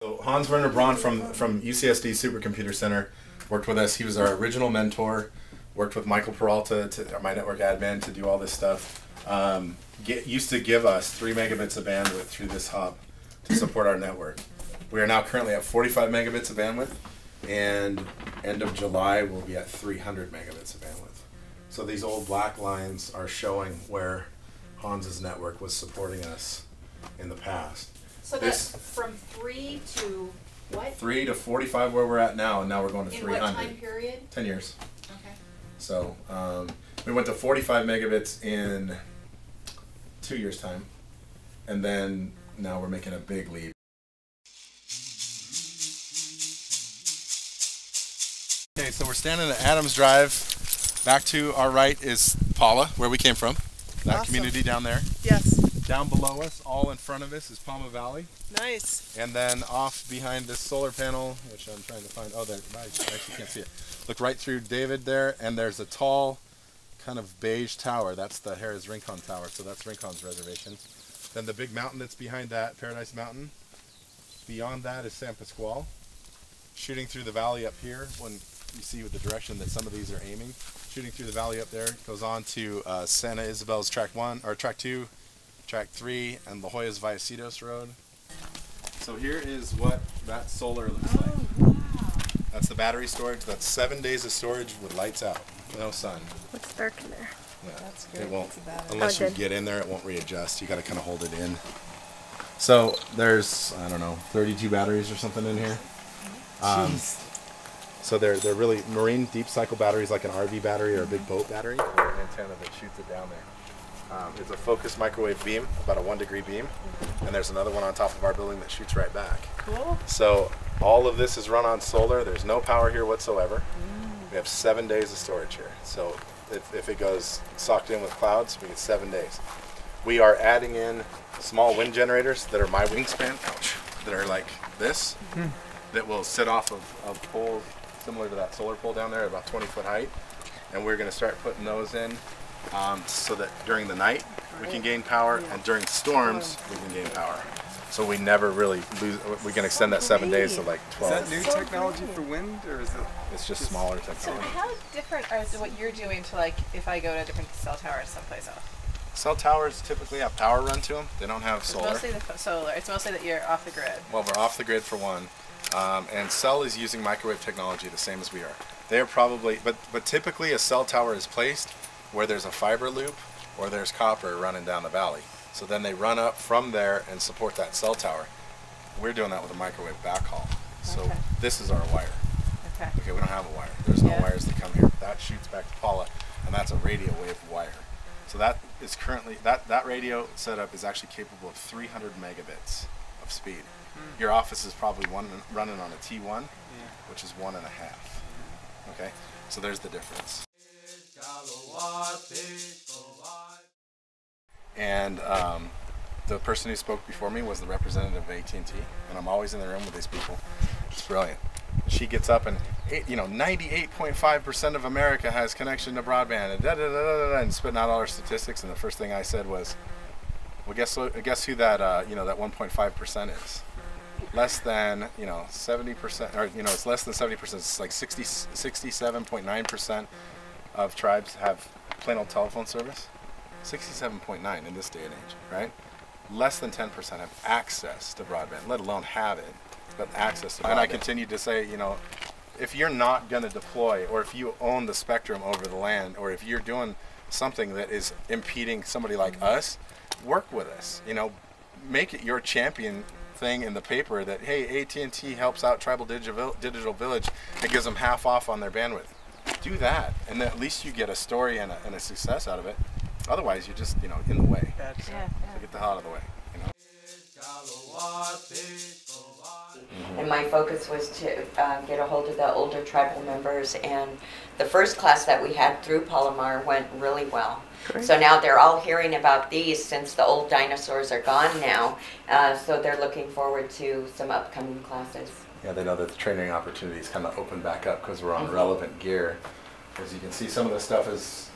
So Hans Werner Braun from UCSD Supercomputer Center worked with us. He was our original mentor. Worked with Michael Peralta, my network admin, to do all this stuff. Used to give us 3 megabits of bandwidth through this hub to support our network. We are now currently at 45 megabits of bandwidth, and end of July we'll be at 300 megabits of bandwidth. So these old black lines are showing where Hans's network was supporting us in the past. So that's from 3 to what? 3 to 45 where we're at now, and now we're going to 300. In what time period? 10 years. Okay. So we went to 45 megabits in 2 years' time, and then now we're making a big leap. Okay, so we're standing at Adams Drive. Back to our right is Paula, where we came from. That Awesome. Community down there. Yes. Down below us, all in front of us, is Palma Valley. Nice. And then off behind this solar panel, which I'm trying to find, oh, there, I actually can't see it. Look right through David there, and there's a tall, kind of beige tower. That's the Harris Rincon Tower, so that's Rincon's reservation. Then the big mountain that's behind that, Paradise Mountain. Beyond that is San Pasqual. Shooting through the valley up here, when you see with the direction that some of these are aiming, shooting through the valley up there, goes on to Santa Isabel's Track 1, or Track 2, Track 3, and La Jolla's Vallecitos Road. So here is what that solar looks like. Wow. That's the battery storage. That's 7 days of storage with lights out, no sun. Looks dark in there. Yeah, That's good. it won't, That's a battery. unless you get in there, it won't readjust. You got to kind of hold it in. So there's, I don't know, 32 batteries or something in here. So they're really marine deep cycle batteries, like an RV battery or a big boat battery. Or an antenna that shoots it down there. It's a focused microwave beam, about a 1 degree beam, and there's another one on top of our building that shoots right back. Cool. So all of this is run on solar. There's no power here whatsoever. We have 7 days of storage here. So if it goes socked in with clouds, we get 7 days. We are adding in small wind generators that are my wingspan, that are like this, that will sit off of poles similar to that solar pole down there, about 20-foot height. And we're going to start putting those in so that during the night we can gain power, and during storms we can gain power. So we never really lose. We can extend that 7 days to like 12. Is that new technology for wind, or is it? It's just smaller So technology. how different is what you're doing to, like, if I go to a different cell tower someplace else? Cell towers typically have power run to them. They don't have It's solar. mostly the solar. It's mostly that you're off the grid. Well, we're off the grid for one, and cell is using microwave technology the same as we are. They are probably, but typically a cell tower is placed where there's a fiber loop or there's copper running down the valley. So then they run up from there and support that cell tower. We're doing that with a microwave backhaul. So Okay. this is our wire. Okay. Okay, we don't have a wire. There's no Yeah. wires that come here. That shoots back to Paula, and that's a radio wave wire. So that is currently, that radio setup is actually capable of 300 megabits of speed. Your office is probably running on a T1, which is 1.5. Okay, so there's the difference. And the person who spoke before me was the representative of AT&T, and I'm always in the room with these people. It's brilliant. She gets up and 98.5% of America has connection to broadband, and and spitting out all her statistics. And the first thing I said was, "Well, guess who that that 1.5% is? Less than 70%, or it's less than 70%. It's like 67.9% of tribes have plain old telephone service. 67.9 in this day and age, right? Less than 10% have access to broadband, let alone have it, but access to broadband." And I continued to say, if you're not going to deploy, or if you own the spectrum over the land, or if you're doing something that is impeding somebody like us, work with us. Make it your champion thing in the paper that, hey, AT&T helps out Tribal Digital Village and gives them half off on their bandwidth. Do that, and then at least you get a story and a success out of it. Otherwise, you're just in the way. Yeah. So get the hell out of the way. And my focus was to get a hold of the older tribal members, and the first class that we had through Palomar went really well. Great. So now they're all hearing about these since the old dinosaurs are gone now, so they're looking forward to some upcoming classes. Yeah, they know that the training opportunities kind of open back up because we're on relevant gear. As you can see, some of the stuff is,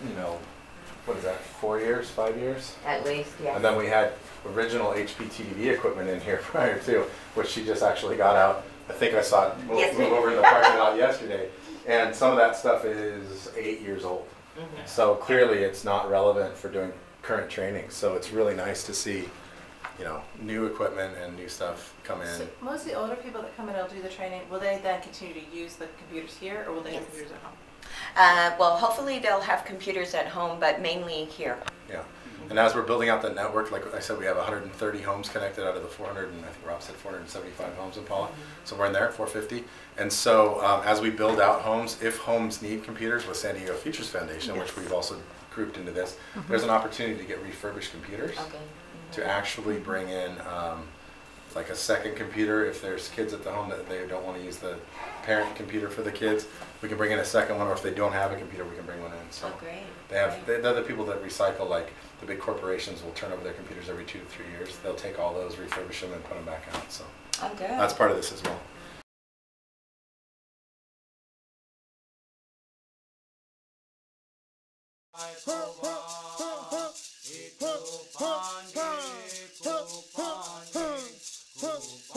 what is that, 4 years, 5 years? At least, yeah. And then we had original HP TDV equipment in here prior to, which she just actually got out. I think I saw it move over in the parking lot yesterday. And some of that stuff is 8 years old. Mm-hmm. So clearly it's not relevant for doing current training. So it's really nice to see, you know, new equipment and new stuff come in. So most of the older people that come in and do the training, will they then continue to use the computers here, or will they have computers at home? Well, hopefully they'll have computers at home, but mainly here. Yeah. And as we're building out the network, like I said, we have 130 homes connected out of the 400, and I think Rob said 475 homes in Paula. So we're in there at 450. And so as we build out homes, if homes need computers with San Diego Futures Foundation, which we've also grouped into this, there's an opportunity to get refurbished computers to actually bring in like a second computer. If there's kids at the home that they don't want to use the parent computer for the kids, we can bring in a second one, or if they don't have a computer, we can bring one in. So great. They're the people that recycle, like the big corporations will turn over their computers every 2 to 3 years. They'll take all those, refurbish them, and put them back out. So that's part of this as well. Cool.